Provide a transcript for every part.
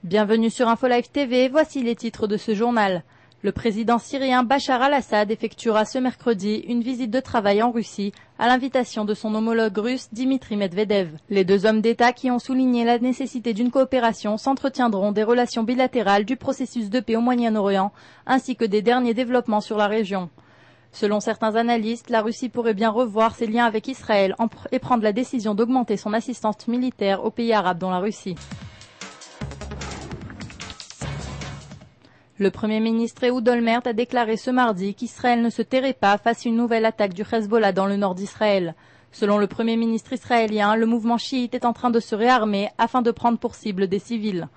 Bienvenue sur InfoLive TV, voici les titres de ce journal. Le président syrien Bachar al-Assad effectuera ce mercredi une visite de travail en Russie à l'invitation de son homologue russe Dimitri Medvedev. Les deux hommes d'État qui ont souligné la nécessité d'une coopération s'entretiendront des relations bilatérales du processus de paix au Moyen-Orient ainsi que des derniers développements sur la région. Selon certains analystes, la Russie pourrait bien revoir ses liens avec Israël et prendre la décision d'augmenter son assistance militaire aux pays arabes dont la Russie. Le Premier ministre Ehud Olmert a déclaré ce mardi qu'Israël ne se tairait pas face à une nouvelle attaque du Hezbollah dans le nord d'Israël. Selon le Premier ministre israélien, le mouvement chiite est en train de se réarmer afin de prendre pour cible des civils.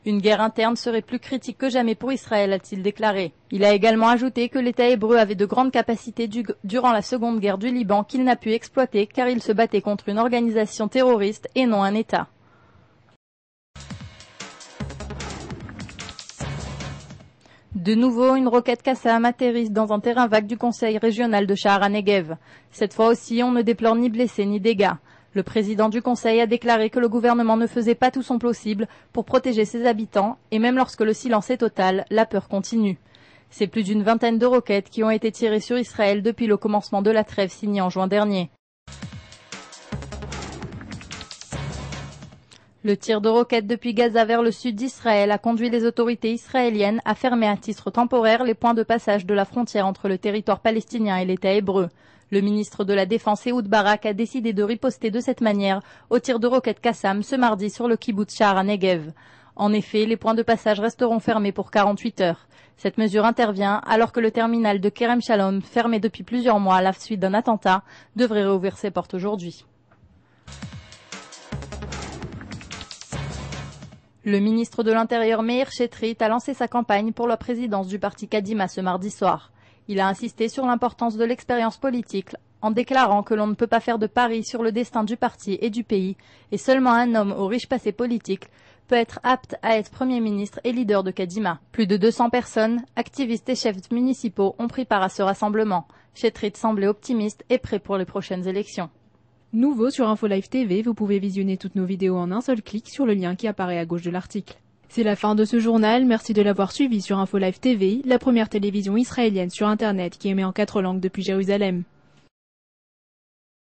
Une guerre interne serait plus critique que jamais pour Israël, a-t-il déclaré. Il a également ajouté que l'État hébreu avait de grandes capacités durant la seconde guerre du Liban qu'il n'a pu exploiter car il se battait contre une organisation terroriste et non un État. De nouveau, une roquette Qassam atterrisse dans un terrain vague du conseil régional de Sha'ar HaNegev. Cette fois aussi, on ne déplore ni blessés ni dégâts. Le président du conseil a déclaré que le gouvernement ne faisait pas tout son possible pour protéger ses habitants, et même lorsque le silence est total, la peur continue. C'est plus d'une vingtaine de roquettes qui ont été tirées sur Israël depuis le commencement de la trêve signée en juin dernier. Le tir de roquettes depuis Gaza vers le sud d'Israël a conduit les autorités israéliennes à fermer à titre temporaire les points de passage de la frontière entre le territoire palestinien et l'État hébreu. Le ministre de la Défense Ehud Barak a décidé de riposter de cette manière au tir de roquettes Qassam ce mardi sur le kibboutz Sha'ar HaNegev. En effet, les points de passage resteront fermés pour 48 heures. Cette mesure intervient alors que le terminal de Kerem Shalom, fermé depuis plusieurs mois à la suite d'un attentat, devrait rouvrir ses portes aujourd'hui. Le ministre de l'Intérieur Meir Shetrit a lancé sa campagne pour la présidence du parti Kadima ce mardi soir. Il a insisté sur l'importance de l'expérience politique en déclarant que l'on ne peut pas faire de paris sur le destin du parti et du pays et seulement un homme au riche passé politique peut être apte à être Premier ministre et leader de Kadima. Plus de 200 personnes, activistes et chefs municipaux ont pris part à ce rassemblement. Shetrit semblait optimiste et prêt pour les prochaines élections. Nouveau sur InfoLive TV, vous pouvez visionner toutes nos vidéos en un seul clic sur le lien qui apparaît à gauche de l'article. C'est la fin de ce journal, merci de l'avoir suivi sur InfoLive TV, la première télévision israélienne sur Internet qui émet en 4 langues depuis Jérusalem.